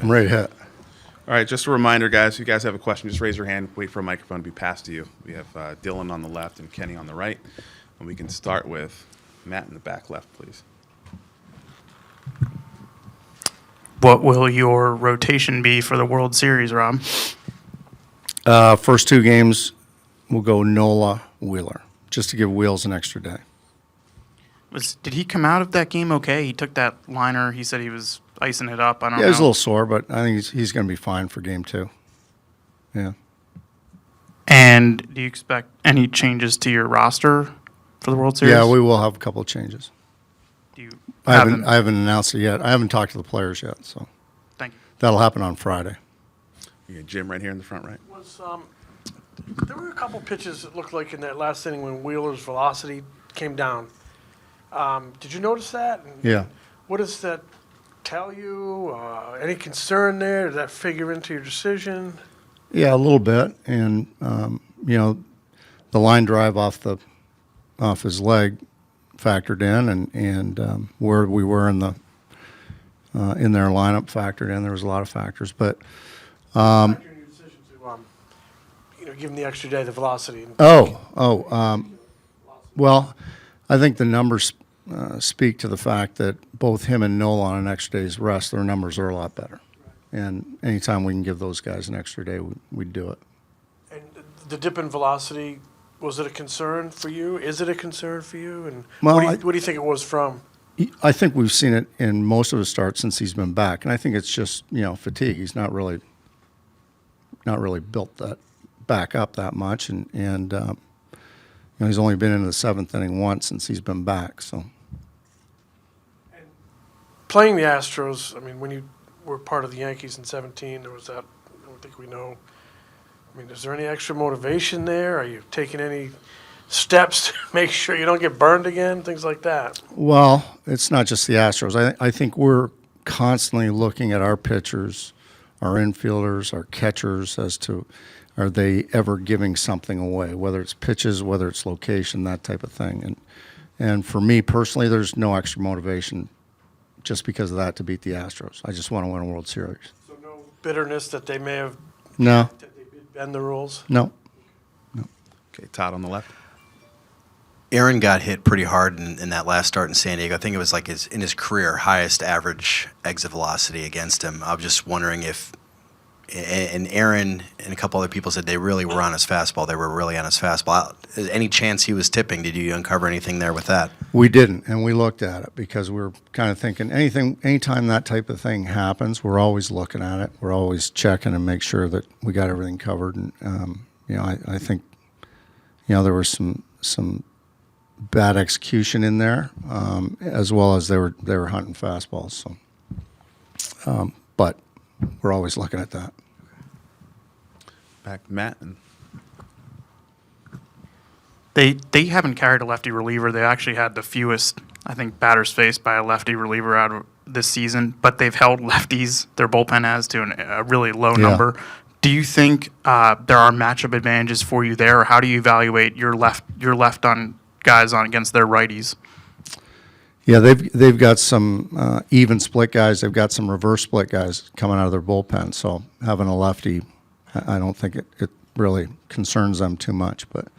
I'm ready to hit. All right, just a reminder, guys, if you guys have a question, just raise your hand, wait for a microphone to be passed to you. We have Dylan on the left and Kenny on the right. And we can start with Matt in the back left, please. What will your rotation be for the World Series, Rob? First two games, we'll go Nola, Wheeler, just to give Wheels an extra day. Did he come out of that game okay? He took that liner. He said he was icing it up. I don't know. Yeah, he's a little sore, but I think he's going to be fine for game two. Yeah. And do you expect any changes to your roster for the World Series? Yeah, we will have a couple of changes. Do you I haven't announced it yet. I haven't talked to the players yet, so Thank you. that'll happen on Friday. You got Jim right here in the front right. There were a couple pitches that looked like in that last inning when Wheeler's velocity came down. Did you notice that? And Yeah. what does that tell you? Any concern there? Does that figure into your decision? Yeah, a little bit, and the line drive off his leg factored in, and where we were in their lineup factored in. There was a lot of factors, but Factor in your decision to, give him the extra day, the velocity. Well, I think the numbers speak to the fact that both him and Nola on an extra day's rest, their numbers are a lot better. And anytime we can give those guys an extra day, we'd do it. And the dip in velocity, was it a concern for you? Is it a concern for you? And Well, what do you think it was from? I think we've seen it in most of his starts since he's been back, and I think it's just fatigue. He's not really built that back up that much, and he's only been in the seventh inning once since he's been back. So Playing the Astros, I mean, when you were part of the Yankees in 17, there was that, I don't think we know. I mean, is there any extra motivation there? Are you taking any steps to make sure you don't get burned again, things like that? Well, it's not just the Astros. I think we're constantly looking at our pitchers, our infielders, our catchers as to are they ever giving something away, whether it's pitches, whether it's location, that type of thing. And for me personally, there's no extra motivation just because of that to beat the Astros. I just want to win a World Series. So no bitterness that they may have No, that they did bend the rules? no. Okay, Todd on the left. Aaron got hit pretty hard in that last start in San Diego. I think it was like in his career highest average exit velocity against him. I was just wondering if, and Aaron and a couple other people said they really were on his fastball. They were really on his fastball. Any chance he was tipping? Did you uncover anything there with that? We didn't, and we looked at it because we were kind of thinking anytime that type of thing happens, we're always looking at it. We're always checking and make sure that we got everything covered. And I think there was some bad execution in there, as well as they were hunting fastballs. So, but we're always looking at that. Back to Matt. And They haven't carried a lefty reliever. They actually had the fewest, I think, batters faced by a lefty reliever out of this season, but they've held lefties, their bullpen has, to a really low number. Do you think there are matchup advantages for you there, or how do you evaluate your left on guys on against their righties? Yeah, they've got some even split guys. They've got some reverse split guys coming out of their bullpen. So having a lefty, I don't think it really concerns them too much. But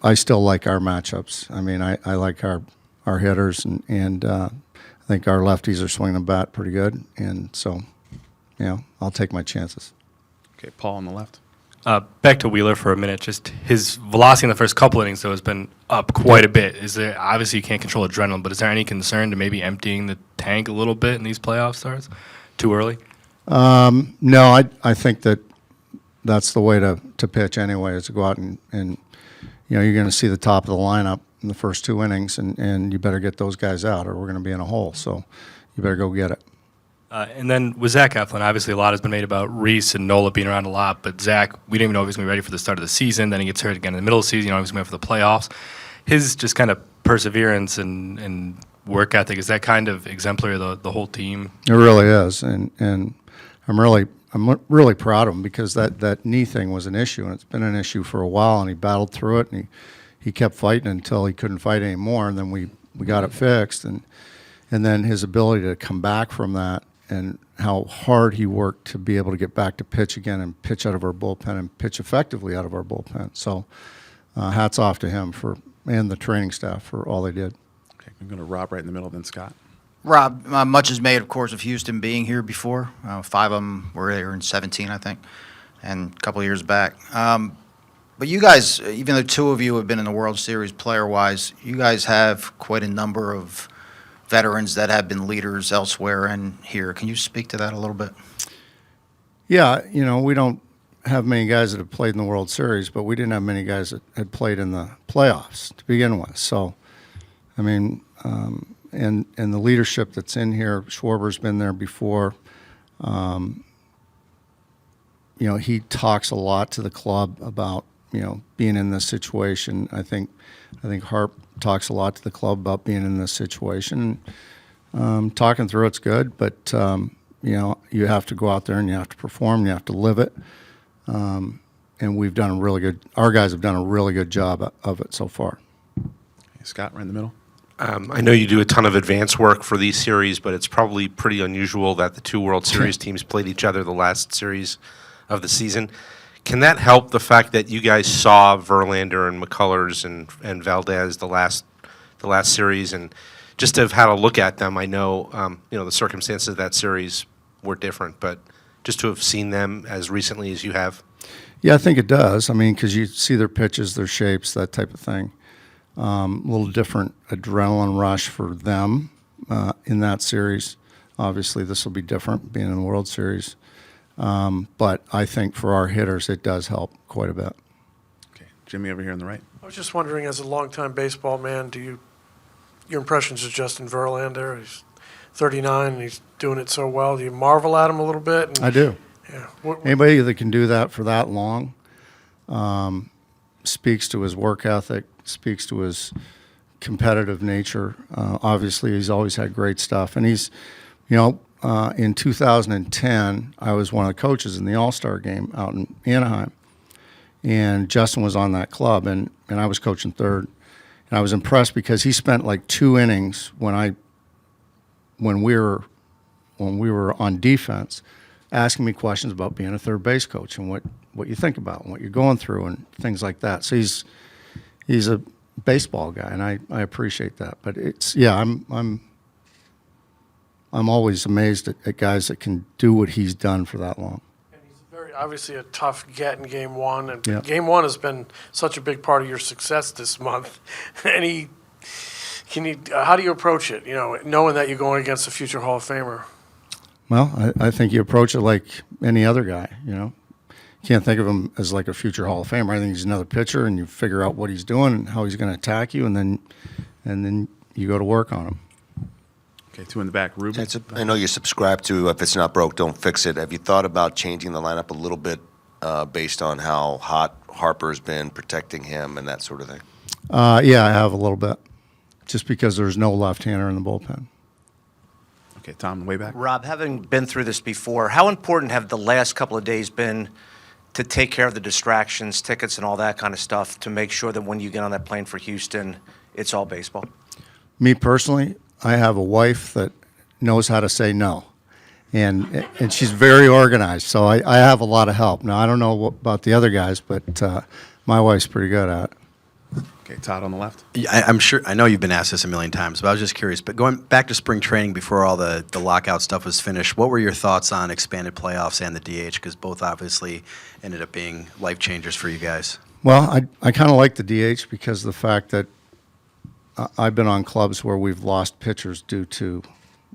I still like our matchups. I mean, I like our hitters, and I think our lefties are swinging the bat pretty good. And so, I'll take my chances. okay, Paul on the left. Back to Wheeler for a minute. Just his velocity in the first couple innings, though, has been up quite a bit. Is there obviously you can't control adrenaline, but is there any concern to maybe emptying the tank a little bit in these playoff starts? Too early? No, I think that's the way to pitch anyway. Is to go out and you're going to see the top of the lineup in the first two innings, and you better get those guys out, or we're going to be in a hole. So you better go get it. And then with Zach Eflin, obviously a lot has been made about Reese and Nola being around a lot, but Zach, we didn't even know if he was going to be ready for the start of the season. Then he gets hurt again in the middle of the season. You know, he was going to be for the playoffs. His just kind of perseverance and work ethic, is that kind of exemplary of the whole team? It really is, and I'm really proud of him because that knee thing was an issue, and it's been an issue for a while, and he battled through it, and he kept fighting until he couldn't fight anymore, and then we got it fixed, and then his ability to come back from that and how hard he worked to be able to get back to pitch again and pitch out of our bullpen and pitch effectively out of our bullpen. So hats off to him and the training staff for all they did. Okay, I'm going to Rob right in the middle, then Scott. Rob, much is made, of course, of Houston being here before. 5 of them were there in 17, I think, and a couple of years back. But you guys, even though 2 of you have been in the World Series player-wise, you guys have quite a number of veterans that have been leaders elsewhere and here. Can you speak to that a little bit? Yeah, we don't have many guys that have played in the World Series, but we didn't have many guys that had played in the playoffs to begin with. So, I mean, and the leadership that's in here, Schwarber's been there before. He talks a lot to the club about, being in this situation. I think Harp talks a lot to the club about being in this situation. Talking through it's good, but you have to go out there and you have to perform. You have to live it. And we've done our guys have done a really good job of it so far. Okay, Scott right in the middle. I know you do a ton of advance work for these series, but it's probably pretty unusual that the 2 World Series teams played each other the last series of the season. Can that help the fact that you guys saw Verlander and McCullers and Valdez the last series, and just to have had a look at them? I know the circumstances of that series were different, but just to have seen them as recently as you have. Yeah, I think it does. I mean, because you see their pitches, their shapes, that type of thing. A little different adrenaline rush for them in that series. Obviously, this will be different being in the World Series. But I think for our hitters, it does help quite a bit. Okay, Jimmy over here on the right. I was just wondering, as a longtime baseball man, your impressions of Justin Verlander? He's 39 and he's doing it so well. Do you marvel at him a little bit? And, I do. Yeah. Anybody that can do that for that long speaks to his work ethic, speaks to his competitive nature. Obviously, he's always had great stuff. And he's, in 2010, I was one of the coaches in the All-Star game out in Anaheim. And Justin was on that club, and I was coaching third. And I was impressed because he spent like 2 innings when we were on defense, asking me questions about being a third base coach and what you think about and what you're going through and things like that. So he's a baseball guy, and I appreciate that. But I'm always amazed at guys that can do what he's done for that long. And he's obviously a tough get in Game 1, and Yeah. Game 1 has been such a big part of your success this month. And how do you approach it? Knowing that you're going against a future Hall of Famer. Well, I think you approach it like any other guy. Can't think of him as like a future Hall of Famer. I think he's another pitcher, and you figure out what he's doing and how he's going to attack you, and then you go to work on him. Okay, 2 in the back. Ruben. I know you subscribe to if it's not broke, don't fix it. Have you thought about changing the lineup a little bit based on how hot Harper's been, protecting him and that sort of thing? Yeah, I have a little bit, just because there's no left-hander in the bullpen. Okay, Tom, way back. Rob, having been through this before, how important have the last couple of days been to take care of the distractions, tickets, and all that kind of stuff to make sure that when you get on that plane for Houston, it's all baseball? Me personally, I have a wife that knows how to say no, and she's very organized, so I have a lot of help. Now, I don't know about the other guys, but my wife's pretty good at it. Okay, Todd on the left. Yeah, I'm sure. I know you've been asked this a million times, but I was just curious. But going back to spring training before all the lockout stuff was finished, what were your thoughts on expanded playoffs and the DH? Because both obviously ended up being life changers for you guys. Well, I kind of like the DH because of the fact that I've been on clubs where we've lost pitchers due to,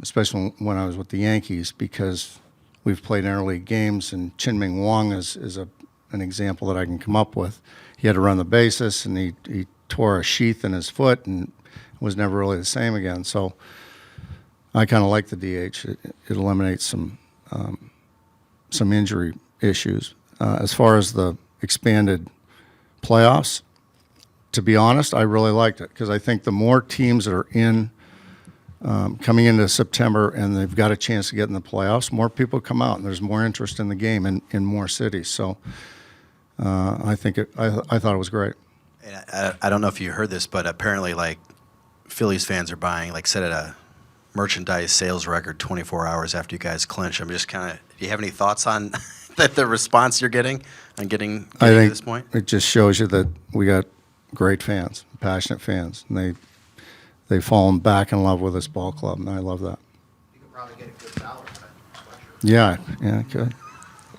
especially when I was with the Yankees, because we've played interleague games, and Chin-Ming Wong is an example that I can come up with. He had to run the bases, and he tore a sheath in his foot and was never really the same again. So I kind of like the DH. It eliminates some injury issues. As far as the expanded playoffs, to be honest, I really liked it because I think the more teams that are coming into September and they've got a chance to get in the playoffs, more people come out and there's more interest in the game in more cities. So I thought it was great. And I don't know if you heard this, but apparently, like, Phillies fans are buying, like, said at a merchandise sales record 24 hours after you guys clinch. I'm just kind of, do you have any thoughts on the response you're getting on getting I to think this point? it just shows you that we got great fans, passionate fans, and they've fallen back in love with this ball club, and I love that. You could probably get a good salary. Yeah, good.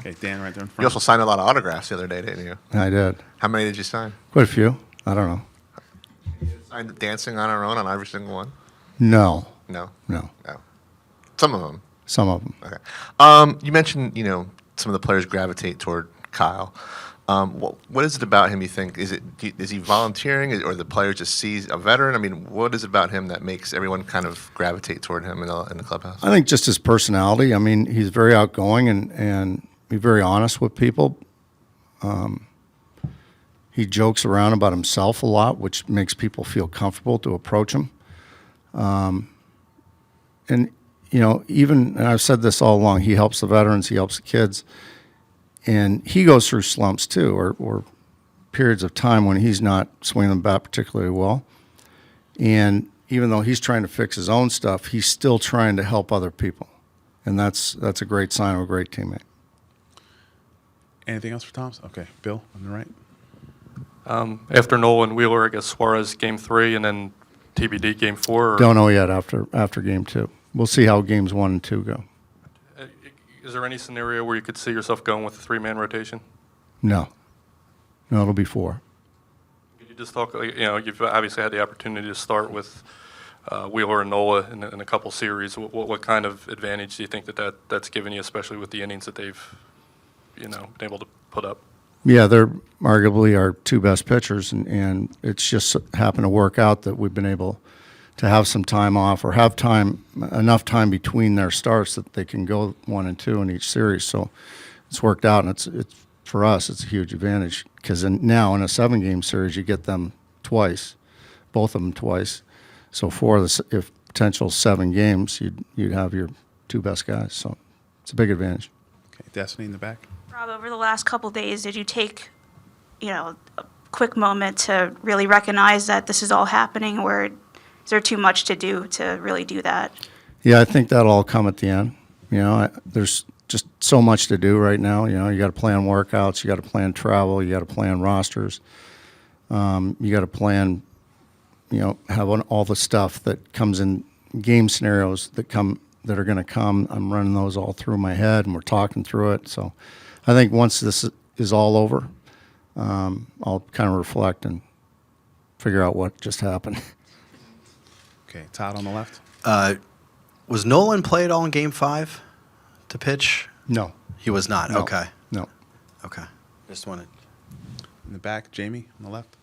Okay, Dan, right there in You front. also signed a lot of autographs the other day, didn't you? I did. How many did you sign? Quite a few. I don't know. You signed Dancing on Our Own on every single one? No, No. no. No. Some of them. Some of them. Okay. You mentioned, some of the players gravitate toward Kyle. What is it about him, you think? Is he volunteering, or the player just sees a veteran? I mean, what is it about him that makes everyone kind of gravitate toward him in the clubhouse? I think just his personality. I mean, he's very outgoing and he's very honest with people. He jokes around about himself a lot, which makes people feel comfortable to approach him. And I've said this all along, he helps the veterans, he helps the kids. And he goes through slumps too, or periods of time when he's not swinging the bat particularly well. And even though he's trying to fix his own stuff, he's still trying to help other people. And that's a great sign of a great teammate. Anything else for Thompson? Okay, Bill on the right. After Nolan Wheeler, I guess Suarez game 3, and then TBD game 4. Don't know yet after game 2. We'll see how games 1 and 2 go. Is there any scenario where you could see yourself going with a 3-man rotation? No, it'll be 4. Could you just talk? You've obviously had the opportunity to start with Wheeler and Nola in a couple series. What kind of advantage do you think that's given you, especially with the innings that they've been able to put up? Yeah, they're arguably our 2 best pitchers, and it's just happened to work out that we've been able to have some time off or have enough time between their starts that they can go 1 and 2 in each series. So it's worked out, and it's for us, it's a huge advantage because now in a 7-game series, you get them twice, both of them twice. So if potential 7 games, you'd have your 2 best guys. So it's a big advantage. Okay, Destiny in the back. Rob, over the last couple days, did you take, a quick moment to really recognize that this is all happening, or is there too much to do to really do that? Yeah, I think that'll all come at the end. There's just so much to do right now. You got to plan workouts, you got to plan travel, you got to plan rosters, you got to plan, have all the stuff that comes in game scenarios that are going to come. I'm running those all through my head, and we're talking through it. So I think once this is all over, I'll kind of reflect and figure out what just happened. Okay, Todd on the left. Was Nolan played all in Game 5 to pitch? No. He was not. No. Okay. No. Okay. Just wanted. In the back, Jamie on the left.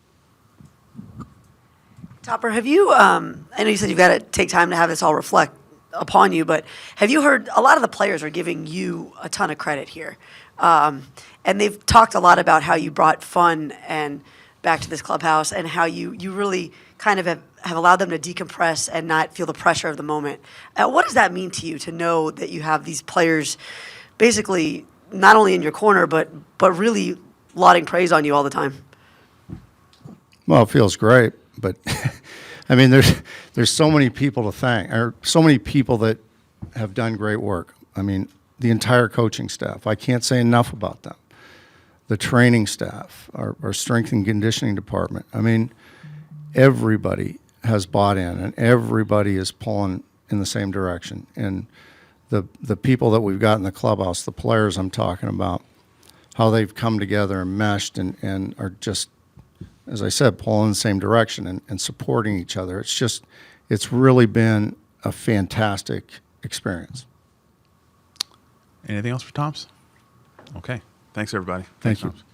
Topper, have you, I know you said you've got to take time to have this all reflect upon you, but have you heard, a lot of the players are giving you a ton of credit here. And they've talked a lot about how you brought fun and back to this clubhouse and how you really kind of have allowed them to decompress and not feel the pressure of the moment. What does that mean to you to know that you have these players basically not only in your corner, but really lauding praise on you all the time? Well, it feels great, but I mean, there's so many people to thank, or so many people that have done great work. I mean, the entire coaching staff. I can't say enough about them. The training staff, our strength and conditioning department. I mean, everybody has bought in, and everybody is pulling in the same direction. And the people that we've got in the clubhouse, the players I'm talking about, how they've come together and meshed and are just, as I said, pulling in the same direction and supporting each other. It's really been a fantastic experience. Anything else for Thompson? Okay. Thanks, everybody. Thank you. Thompson.